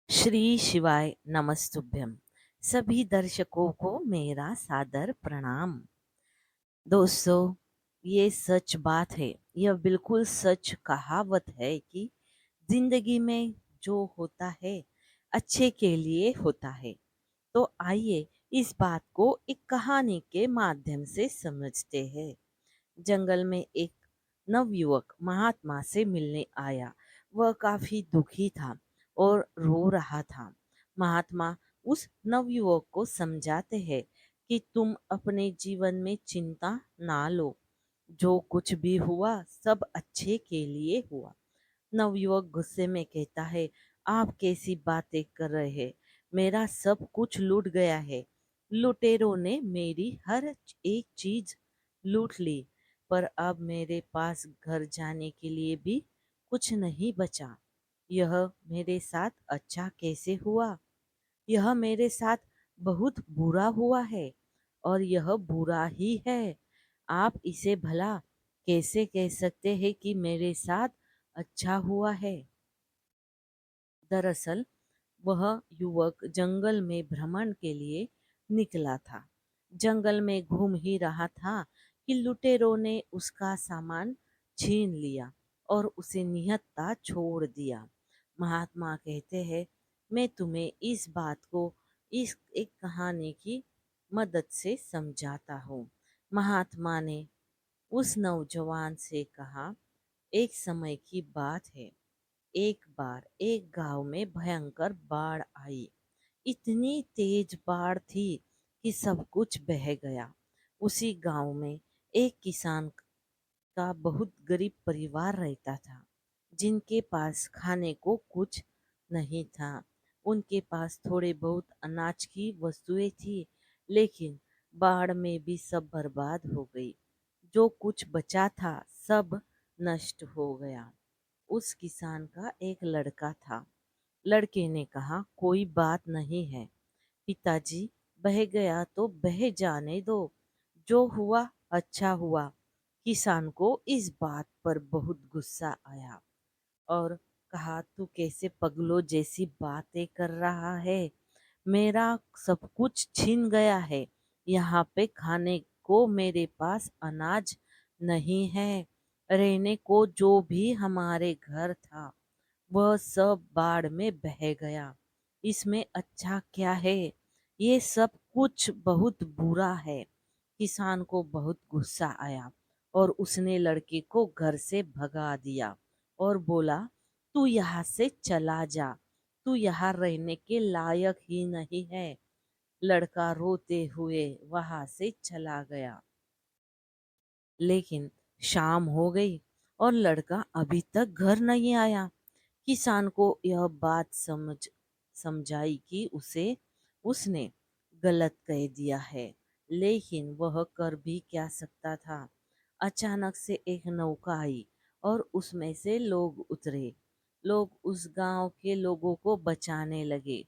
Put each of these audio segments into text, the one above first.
श्री शिवाय नमस्तुभ्यम। सभी दर्शकों को मेरा सादर प्रणाम। दोस्तों, ये सच बात है, यह बिल्कुल सच कहावत है कि जिंदगी में जो होता है अच्छे के लिए होता है। तो आइए इस बात को एक कहानी के माध्यम से समझते हैं। जंगल में एक नवयुवक महात्मा से मिलने आया। वह काफी दुखी था और रो रहा था। महात्मा उस नवयुवक को समझाते हैं कि तुम अपने जीवन में चिंता ना लो। जो कुछ भी हुआ सब अच्छे के लिए हुआ। नवयुवक गुस्से में कहता है, आप कैसी बातें कर रहे हैं? मेरा सब कुछ लूट गया है। लुटेरों ने मेरी हर एक चीज लूट ली, पर अब मेरे पास घर जाने के लिए भी कुछ नहीं बचा। यह मेरे साथ अच्छा कैसे हुआ? यह मेरे साथ बहुत बुरा हुआ है, और यह बुरा ही है। आप इसे भला कैसे कह सकते हैं कि मेरे साथ अच्छा हुआ है? दरअसल वह युवक जंगल में भ्रमण के लिए निकला था। जंगल में घूम ही रहा था कि लुटेरों ने उसका सामान छीन लिया और उसे निहत्था छोड़ दिया। महात्मा कहते हैं, मैं तुम्हें इस बात को इस एक कहानी की मदद से समझाता हूँ। महात्मा ने उस नौजवान से कहा, एक समय की बात है। एक बार एक गांव में भयंकर बाढ़ आई। इतनी तेज बाढ़ थी कि सब कुछ बह गया। उसी गांव में एक किसान का बहुत गरीब परिवार रहता था, जिनके पास खाने को कुछ नहीं था। उनके पास थोड़े बहुत अनाज की वस्तुएं थी, लेकिन बाढ़ में भी सब बर्बाद हो गई। जो कुछ बचा था सब नष्ट हो गया। उस किसान का एक लड़का था। लड़के ने कहा, कोई बात नहीं है पिताजी, बह गया तो बह जाने दो। जो हुआ अच्छा हुआ। किसान को इस बात पर बहुत गुस्सा आया और कहा, तू कैसे पगलों जैसी बातें कर रहा है? मेरा सब कुछ छिन गया है। यहाँ पे खाने को मेरे पास अनाज नहीं है। रहने को जो भी हमारे घर था वह सब बाढ़ में बह गया। इसमें अच्छा क्या है? ये सब कुछ बहुत बुरा है। किसान को बहुत गुस्सा आया और उसने लड़के को घर से भगा दिया और बोला, तू यहाँ से चला जा। तू यहाँ रहने के लायक ही नहीं है। लड़का रोते हुए वहां से चला गया। लेकिन शाम हो गई और लड़का अभी तक घर नहीं आया। किसान को यह बात समझाई कि उसने गलत कह दिया है, लेकिन वह कर भी क्या सकता था। अचानक से एक नौका आई और उसमें से लोग उतरे। लोग उस गांव के लोगों को बचाने लगे।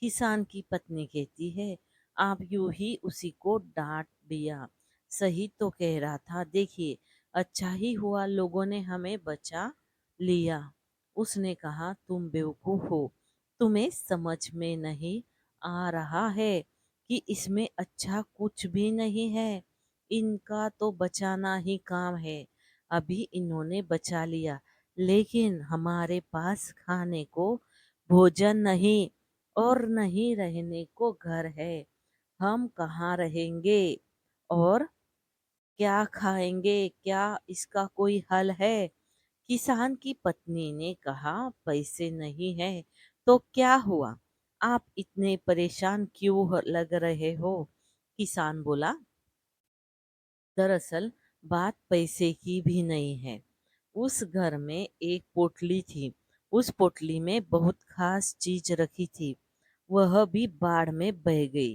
किसान की पत्नी कहती है, आप यूं ही उसी को डांट दिया। सही तो कह रहा था, देखिए अच्छा ही हुआ लोगों ने हमें बचा लिया। उसने कहा, तुम बेवकूफ हो। तुम्हें समझ में नहीं आ रहा है कि इसमें अच्छा कुछ भी नहीं है। इनका तो बचाना ही काम है। अभी इन्होंने बचा लिया, लेकिन हमारे पास खाने को भोजन नहीं और नहीं रहने को घर है। हम कहाँ रहेंगे और क्या खाएंगे? क्या इसका कोई हल है? किसान की पत्नी ने कहा, पैसे नहीं है तो क्या हुआ? आप इतने परेशान क्यों लग रहे हो? किसान बोला, दरअसल बात पैसे की भी नहीं है। उस घर में एक पोटली थी। उस पोटली में बहुत खास चीज रखी थी। वह भी बाढ़ में बह गई।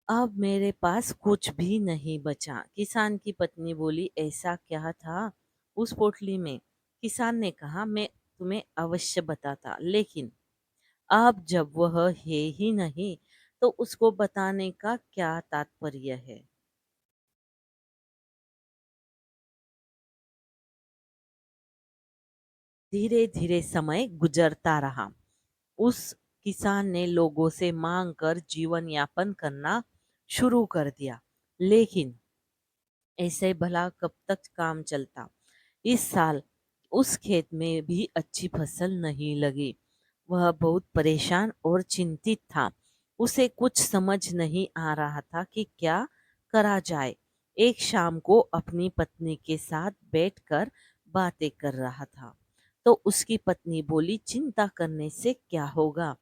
अब मेरे पास कुछ भी नहीं बचा। किसान की पत्नी बोली, ऐसा क्या था उस पोटली में? किसान ने कहा, मैं तुम्हें अवश्य बताता, लेकिन अब जब वह है ही नहीं तो उसको बताने का क्या तात्पर्य है? धीरे धीरे समय गुजरता रहा। उस किसान ने लोगों से मांग कर जीवन यापन करना शुरू कर दिया। लेकिन ऐसे भला कब तक काम चलता। इस साल उस खेत में भी अच्छी फसल नहीं लगी। वह बहुत परेशान और चिंतित था। उसे कुछ समझ नहीं आ रहा था कि क्या करा जाए। एक शाम को अपनी पत्नी के साथ बैठकर बातें कर रहा था, तो उसकी पत्नी बोली, चिंता करने से क्या होगा?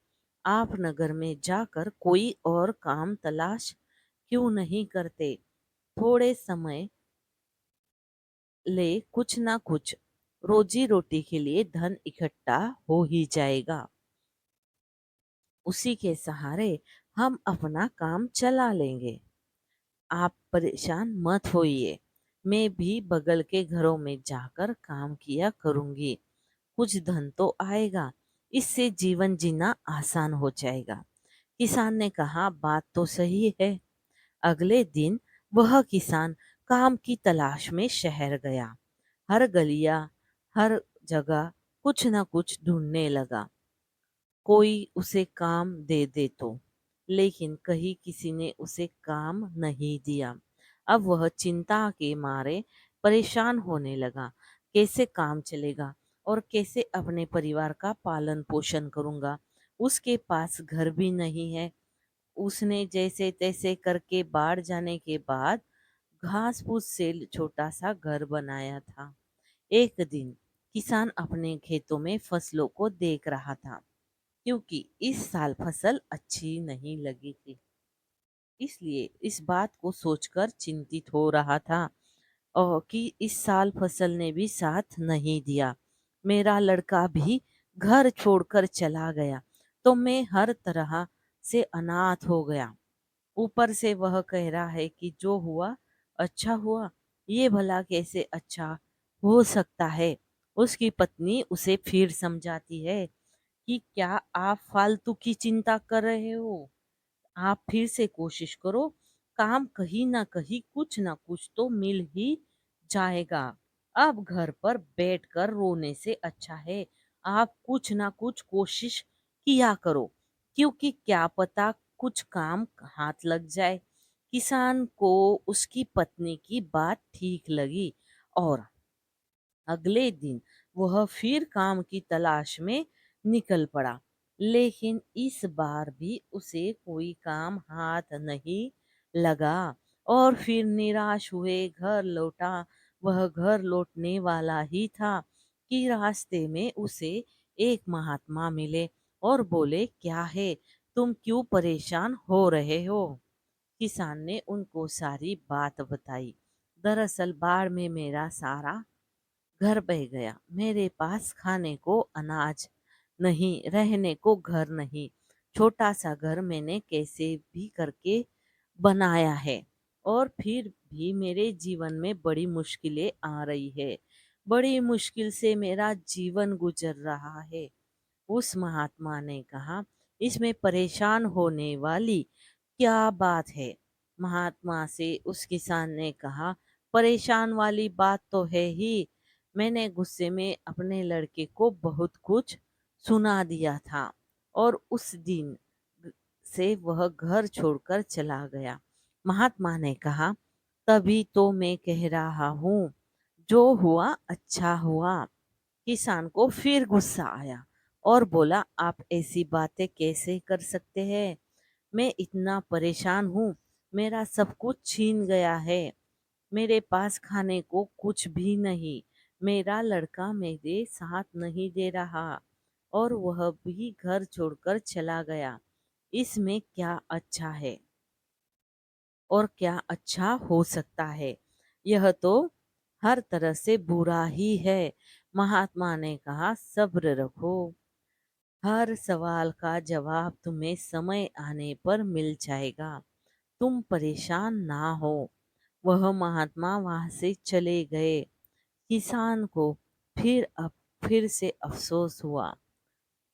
आप नगर में जाकर कोई और काम तलाश क्यों नहीं करते? थोड़े समय ले कुछ ना कुछ रोजी रोटी के लिए धन इकट्ठा हो ही जाएगा। उसी के सहारे हम अपना काम चला लेंगे। आप परेशान मत होइए। मैं भी बगल के घरों में जाकर काम किया करूंगी। कुछ धन तो आएगा। इससे जीवन जीना आसान हो जाएगा। किसान ने कहा, बात तो सही है। अगले दिन वह किसान काम की तलाश में शहर गया। हर गलिया, हर जगह कुछ न कुछ ढूंढने लगा, कोई उसे काम दे दे तो। लेकिन कहीं किसी ने उसे काम नहीं दिया। अब वह चिंता के मारे परेशान होने लगा। कैसे काम चलेगा और कैसे अपने परिवार का पालन पोषण करूंगा? उसके पास घर भी नहीं है। उसने जैसे तैसे करके बाढ़ जाने के बाद घास फूस से छोटा सा घर बनाया था। एक दिन किसान अपने खेतों में फसलों को देख रहा था, क्योंकि इस साल फसल अच्छी नहीं लगी थी। इसलिए इस बात को सोचकर चिंतित हो रहा था और कि इस साल फसल ने भी साथ नहीं दिया। मेरा लड़का भी घर छोड़कर चला गया, तो मैं हर तरह से अनाथ हो गया। ऊपर से वह कह रहा है कि जो हुआ अच्छा हुआ। ये भला कैसे अच्छा हो सकता है? उसकी पत्नी उसे फिर समझाती है कि क्या आप फालतू की चिंता कर रहे हो? आप फिर से कोशिश करो। काम कहीं ना कहीं कुछ ना कुछ तो मिल ही जाएगा। अब घर पर बैठकर रोने से अच्छा है आप कुछ ना कुछ कोशिश किया करो, क्योंकि क्या पता कुछ काम हाथ लग जाए। किसान को उसकी पत्नी की बात ठीक लगी और अगले दिन वह फिर काम की तलाश में निकल पड़ा। लेकिन इस बार भी उसे कोई काम हाथ नहीं लगा और फिर निराश हुए घर लौटा। वह घर लौटने वाला ही था कि रास्ते में उसे एक महात्मा मिले और बोले, क्या है, तुम क्यों परेशान हो रहे हो? किसान ने उनको सारी बात बताई। दरअसल बाढ़ में मेरा सारा घर बह गया। मेरे पास खाने को अनाज नहीं, रहने को घर नहीं। छोटा सा घर मैंने कैसे भी करके बनाया है और फिर भी मेरे जीवन में बड़ी मुश्किलें आ रही है। बड़ी मुश्किल से मेरा जीवन गुजर रहा है। उस महात्मा ने कहा, इसमें परेशान होने वाली क्या बात है? महात्मा से उस किसान ने कहा, परेशान वाली बात तो है ही। मैंने गुस्से में अपने लड़के को बहुत कुछ सुना दिया था और उस दिन से वह घर छोड़कर चला गया। महात्मा ने कहा, तभी तो मैं कह रहा हूँ, जो हुआ अच्छा हुआ। किसान को फिर गुस्सा आया और बोला, आप ऐसी बातें कैसे कर सकते हैं? मैं इतना परेशान हूँ। मेरा सब कुछ छीन गया है। मेरे पास खाने को कुछ भी नहीं। मेरा लड़का मेरे साथ नहीं दे रहा और वह भी घर छोड़कर चला गया। इसमें क्या अच्छा है और क्या अच्छा हो सकता है? यह तो हर तरह से बुरा ही है। महात्मा ने कहा, सब्र रखो। हर सवाल का जवाब तुम्हें समय आने पर मिल जाएगा। तुम परेशान ना हो। वह महात्मा वहां से चले गए। किसान को फिर से अफसोस हुआ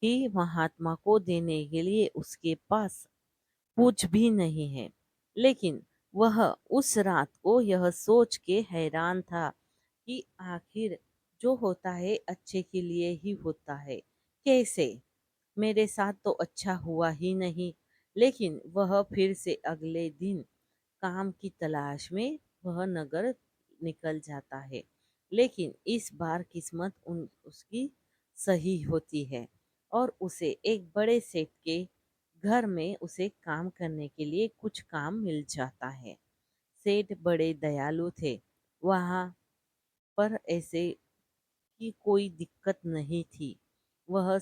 कि महात्मा को देने के लिए उसके पास कुछ भी नहीं है। लेकिन वह उस रात को यह सोच के हैरान था कि आखिर जो होता है अच्छे के लिए ही होता है। कैसे? मेरे साथ तो अच्छा हुआ ही नहीं। लेकिन वह फिर से अगले दिन काम की तलाश में वह नगर निकल जाता है। लेकिन इस बार किस्मत उसकी सही होती है और उसे एक बड़े सेठ के घर में उसे काम करने के लिए कुछ काम मिल जाता है। सेठ बड़े दयालु थे। वहाँ पर ऐसे की कोई दिक्कत नहीं थी। वह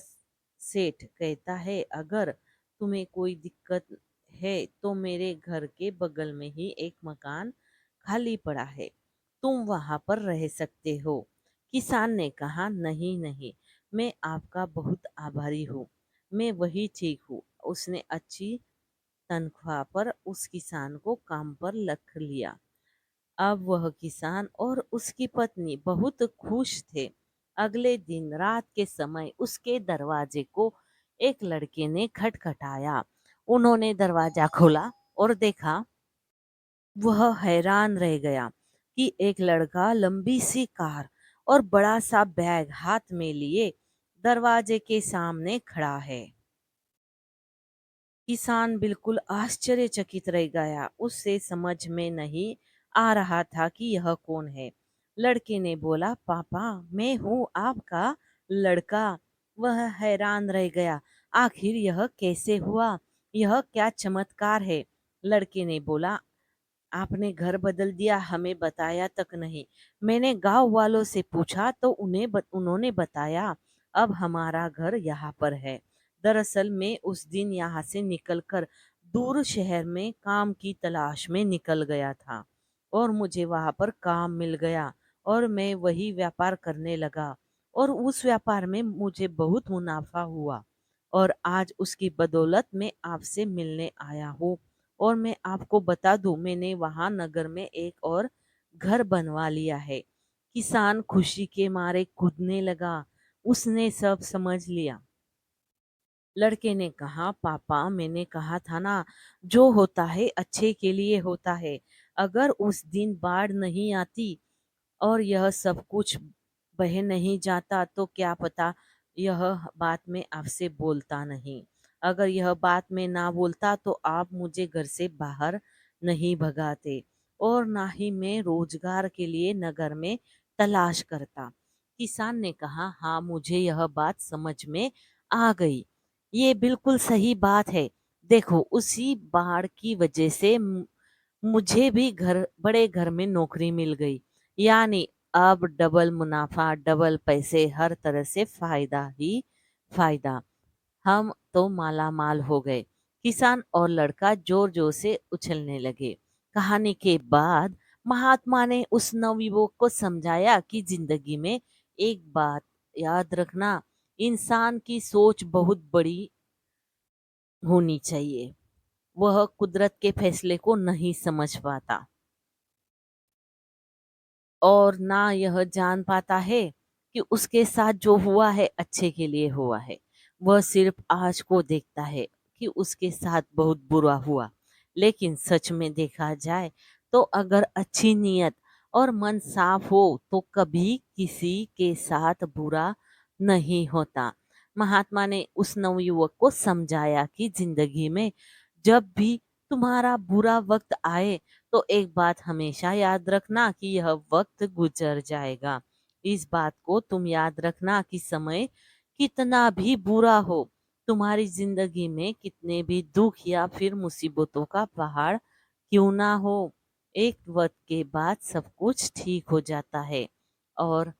सेठ कहता है, अगर तुम्हें कोई दिक्कत है तो मेरे घर के बगल में ही एक मकान खाली पड़ा है, तुम वहां पर रह सकते हो। किसान ने कहा, नहीं नहीं, मैं आपका बहुत आभारी हूँ, मैं वही ठीक हूँ। उसने अच्छी तनख्वाह पर उस किसान को काम पर रख लिया। अब वह किसान और उसकी पत्नी बहुत खुश थे। अगले दिन रात के समय उसके दरवाजे को एक लड़के ने खटखटाया। उन्होंने दरवाजा खोला और देखा। वह हैरान रह गया कि एक लड़का लंबी सी कार और बड़ा सा बैग हाथ में लिए दरवाजे के सामने खड़ा है। किसान बिल्कुल आश्चर्यचकित रह गया। उससे समझ में नहीं आ रहा था कि यह कौन है। लड़के ने बोला, पापा, मैं हूँ आपका लड़का। वह हैरान रह गया। आखिर यह कैसे हुआ? यह क्या चमत्कार है? लड़के ने बोला, आपने घर बदल दिया, हमें बताया तक नहीं। मैंने गांव वालों से पूछा तो उन्होंने बताया, अब हमारा घर यहाँ पर है। दरअसल मैं उस दिन यहाँ से निकलकर दूर शहर में काम की तलाश में निकल गया था और मुझे वहाँ पर काम मिल गया और मैं वही व्यापार करने लगा और उस व्यापार में मुझे बहुत मुनाफा हुआ और आज उसकी बदौलत मैं आपसे मिलने आया हूँ। और मैं आपको बता दूं, मैंने वहां नगर में एक और घर बनवा लिया है। किसान खुशी के मारे कूदने लगा। उसने सब समझ लिया। लड़के ने कहा, पापा, मैंने कहा था ना, जो होता है अच्छे के लिए होता है। अगर उस दिन बाढ़ नहीं आती और यह सब कुछ बह नहीं जाता तो क्या पता यह बात मैं आपसे बोलता नहीं। अगर यह बात मैं ना बोलता तो आप मुझे घर से बाहर नहीं भगाते और ना ही मैं रोजगार के लिए नगर में तलाश करता। किसान ने कहा, हाँ, मुझे यह बात समझ में आ गई। ये बिल्कुल सही बात है। देखो, उसी बाढ़ की वजह से मुझे भी बड़े घर में नौकरी मिल गई। यानी अब डबल मुनाफा, डबल पैसे, हर तरह से फायदा ही फायदा। हम तो माला माल हो गए। किसान और लड़का जोर जोर से उछलने लगे। कहानी के बाद महात्मा ने उस नवयुवक को समझाया कि जिंदगी में एक बात याद रखना, इंसान की सोच बहुत बड़ी होनी चाहिए। वह कुदरत के फैसले को नहीं समझ पाता और ना यह जान पाता है कि उसके साथ जो हुआ है अच्छे के लिए हुआ है। वह सिर्फ आज को देखता है कि उसके साथ बहुत बुरा हुआ। लेकिन सच में देखा जाए तो अगर अच्छी नीयत और मन साफ हो तो कभी किसी के साथ बुरा नहीं होता। महात्मा ने उस नवयुवक को समझाया कि जिंदगी में जब भी तुम्हारा बुरा वक्त आए तो एक बात हमेशा याद रखना कि यह वक्त गुजर जाएगा। इस बात को तुम याद रखना कि समय कितना भी बुरा हो, तुम्हारी जिंदगी में कितने भी दुख या फिर मुसीबतों का पहाड़ क्यों ना हो, एक वक्त के बाद सब कुछ ठीक हो जाता है और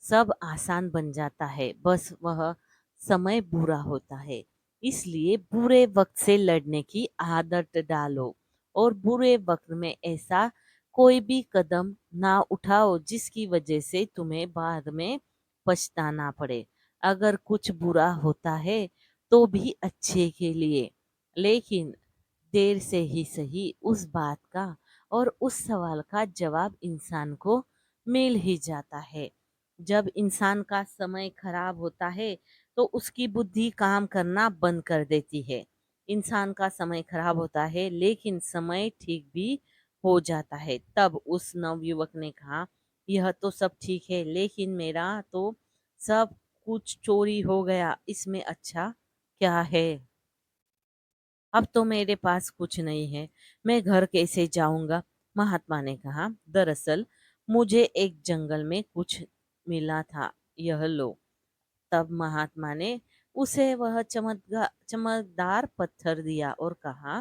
सब आसान बन जाता है। बस वह समय बुरा होता है। इसलिए बुरे वक्त से लड़ने की आदत डालो और बुरे वक्त में ऐसा कोई भी कदम ना उठाओ जिसकी वजह से तुम्हें बाद में पछताना पड़े। अगर कुछ बुरा होता है तो भी अच्छे के लिए, लेकिन देर से ही सही उस बात का और उस सवाल का जवाब इंसान को मिल ही जाता है। जब इंसान का समय खराब होता है तो उसकी बुद्धि काम करना बंद कर देती है। इंसान का समय खराब होता है लेकिन समय ठीक भी हो जाता है। तब उस नवयुवक ने कहा, यह तो सब ठीक है लेकिन मेरा तो सब कुछ चोरी हो गया। इसमें अच्छा क्या है? अब तो मेरे पास कुछ नहीं है, मैं घर कैसे जाऊंगा? महात्मा ने कहा, दरअसल मुझे एक जंगल में कुछ मिला था, यह लो। तब महात्मा ने उसे वह चमकदार पत्थर दिया और कहा,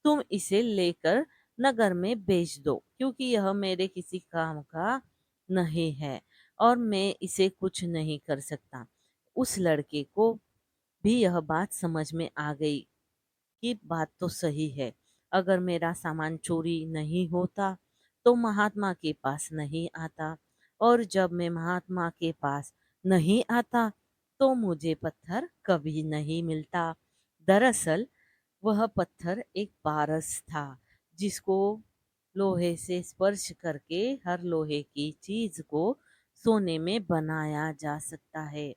तुम इसे लेकर नगर में बेच दो, क्योंकि यह मेरे किसी काम का नहीं है और मैं इसे कुछ नहीं कर सकता। उस लड़के को भी यह बात समझ में आ गई कि बात तो सही है। अगर मेरा सामान चोरी नहीं होता तो महात्मा के पास नहीं आता, और जब मैं महात्मा के पास नहीं आता तो मुझे पत्थर कभी नहीं मिलता। दरअसल वह पत्थर एक पारस था, जिसको लोहे से स्पर्श करके हर लोहे की चीज को सोने में बनाया जा सकता है।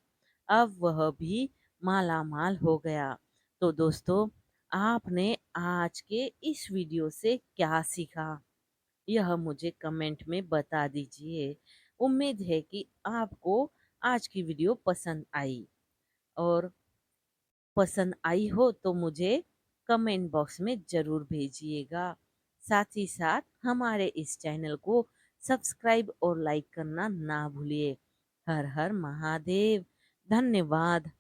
अब वह भी माला माल हो गया। तो दोस्तों, आपने आज के इस वीडियो से क्या सीखा, यह मुझे कमेंट में बता दीजिए। उम्मीद है कि आपको आज की वीडियो पसंद आई, और पसंद आई हो तो मुझे कमेंट बॉक्स में ज़रूर भेजिएगा। साथ ही साथ हमारे इस चैनल को सब्सक्राइब और लाइक करना ना भूलिए। हर हर महादेव। धन्यवाद।